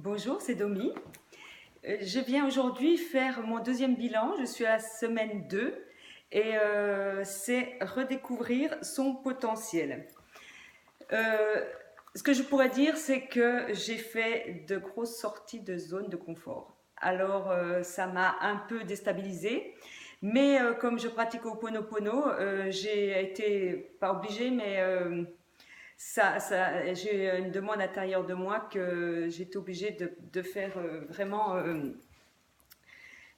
Bonjour, c'est Domi. Je viens aujourd'hui faire mon deuxième bilan. Je suis à la semaine 2 et c'est redécouvrir son potentiel. Euh, Ce que je pourrais dire, c'est que j'ai fait de grosses sorties de zone de confort. Alors, ça m'a un peu déstabilisée. Mais comme je pratique au Ho'oponopono, j'ai été, pas obligée, mais j'ai une demande intérieure de moi que j'étais obligée de faire vraiment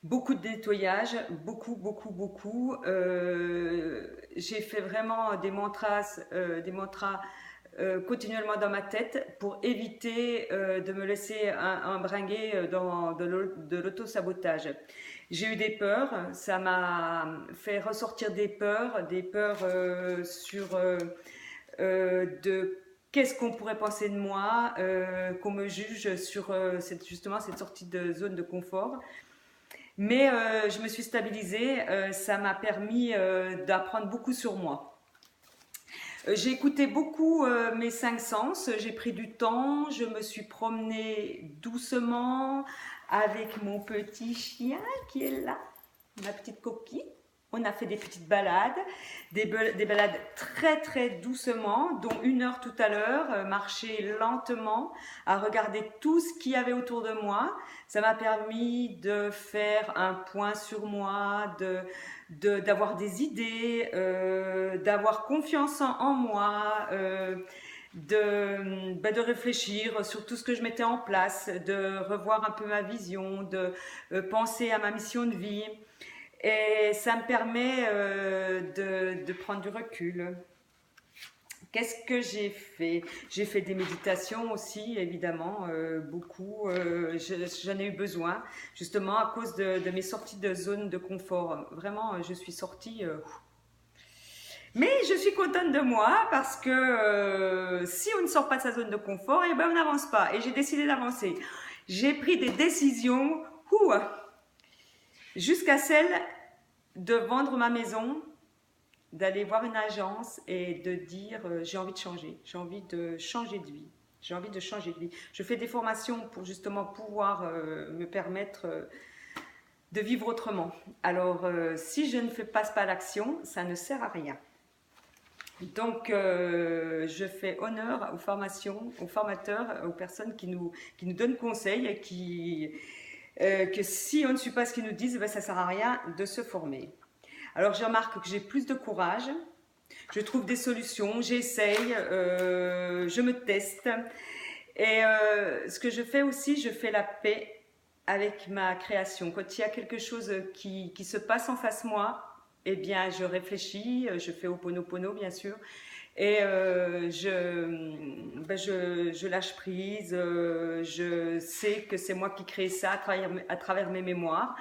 beaucoup de nettoyage, beaucoup. J'ai fait vraiment des mantras continuellement dans ma tête pour éviter de me laisser embringuer dans de l'auto-sabotage. J'ai eu des peurs, ça m'a fait ressortir des peurs de qu'est-ce qu'on pourrait penser de moi, qu'on me juge sur justement cette sortie de zone de confort. Mais je me suis stabilisée, ça m'a permis d'apprendre beaucoup sur moi. J'ai écouté beaucoup mes cinq sens, j'ai pris du temps, je me suis promenée doucement avec mon petit chien qui est là, ma petite coquille. On a fait des petites balades, des balades très doucement, dont 1 heure tout à l'heure, marcher lentement, à regarder tout ce qu'il y avait autour de moi. Ça m'a permis de faire un point sur moi, d'avoir des idées, d'avoir confiance en moi, de réfléchir sur tout ce que je mettais en place, de revoir un peu ma vision, de penser à ma mission de vie. Et ça me permet de prendre du recul. Qu'est-ce que j'ai fait? J'ai fait des méditations aussi, évidemment, beaucoup. J'en ai eu besoin, justement, à cause de mes sorties de zone de confort. Vraiment, je suis sortie. Mais je suis contente de moi parce que si on ne sort pas de sa zone de confort, eh ben, on n'avance pas. Et j'ai décidé d'avancer. J'ai pris des décisions jusqu'à celle de vendre ma maison, d'aller voir une agence et de dire j'ai envie de changer de vie, j'ai envie de changer de vie. Je fais des formations pour justement pouvoir me permettre de vivre autrement. Alors si je ne fais pas l'action, ça ne sert à rien. Donc je fais honneur aux formations, aux formateurs, aux personnes qui nous donnent conseil et que si on ne suit pas ce qu'ils nous disent, ben, ça ne sert à rien de se former. Alors je remarque que j'ai plus de courage, je trouve des solutions, j'essaye, je me teste. Et ce que je fais aussi, je fais la paix avec ma création. Quand il y a quelque chose qui se passe en face de moi, eh bien je réfléchis, je fais Ho'oponopono bien sûr, et je lâche prise, je sais que c'est moi qui crée ça à travers mes mémoires.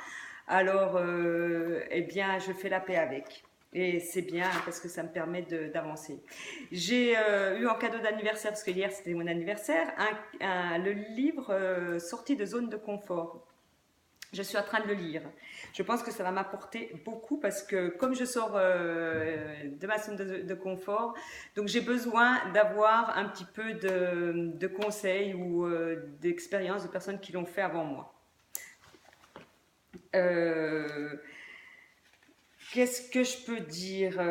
Alors, eh bien, je fais la paix avec. Et c'est bien parce que ça me permet d'avancer. J'ai eu en cadeau d'anniversaire, parce que hier c'était mon anniversaire, le livre Sortie de zone de confort. Je suis en train de le lire. Je pense que ça va m'apporter beaucoup parce que comme je sors de ma zone de confort, donc j'ai besoin d'avoir un petit peu de conseils ou d'expériences de personnes qui l'ont fait avant moi. Euh, Qu'est-ce que je peux dire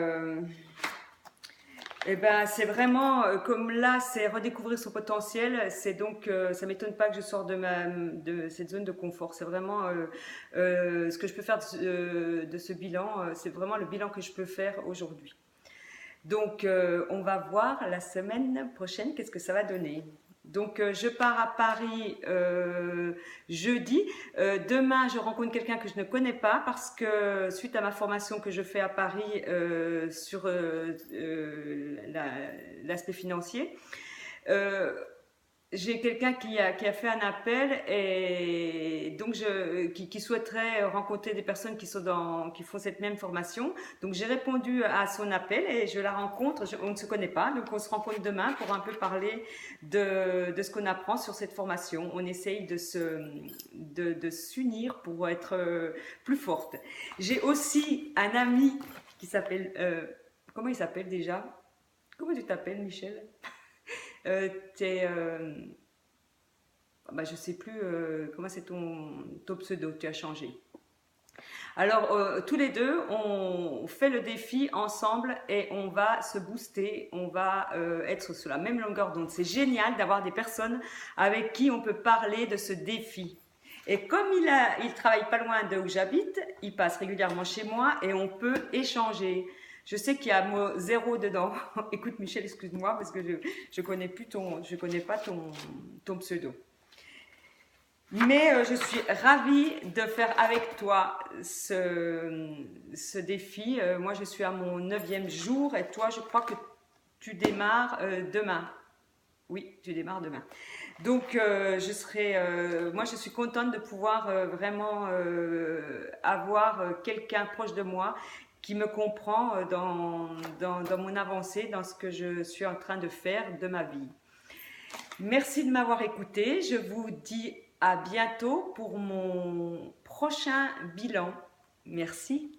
Eh ben, c'est vraiment comme là, c'est redécouvrir son potentiel. C'est donc, ça m'étonne pas que je sors de cette zone de confort. C'est vraiment ce que je peux faire de ce bilan. C'est vraiment le bilan que je peux faire aujourd'hui. Donc, on va voir la semaine prochaine qu'est-ce que ça va donner. Donc, je pars à Paris jeudi. Demain, je rencontre quelqu'un que je ne connais pas parce que suite à ma formation que je fais à Paris sur l'aspect financier, euh, j'ai quelqu'un qui a fait un appel et donc qui souhaiterait rencontrer des personnes qui font cette même formation. Donc j'ai répondu à son appel et je la rencontre. On ne se connaît pas, donc on se rencontre demain pour un peu parler de ce qu'on apprend sur cette formation. On essaye de s'unir pour être plus forte. J'ai aussi un ami qui s'appelle, comment il s'appelle déjà? Comment tu t'appelles, Michel? T'es bah, je ne sais plus comment c'est ton pseudo, tu as changé. Alors, tous les deux, on fait le défi ensemble et on va se booster, on va être sur la même longueur d'onde. C'est génial d'avoir des personnes avec qui on peut parler de ce défi. Et comme il travaille pas loin de où j'habite, il passe régulièrement chez moi et on peut échanger. Je sais qu'il y a mot zéro dedans. Écoute Michel, excuse-moi parce que je connais plus je connais pas ton pseudo. Mais je suis ravie de faire avec toi ce défi. Moi, je suis à mon 9e jour et toi, je crois que tu démarres demain. Oui, tu démarres demain. Donc, moi, je suis contente de pouvoir vraiment avoir quelqu'un proche de moi qui me comprend dans mon avancée, dans ce que je suis en train de faire de ma vie. Merci de m'avoir écouté. Je vous dis à bientôt pour mon prochain bilan. Merci.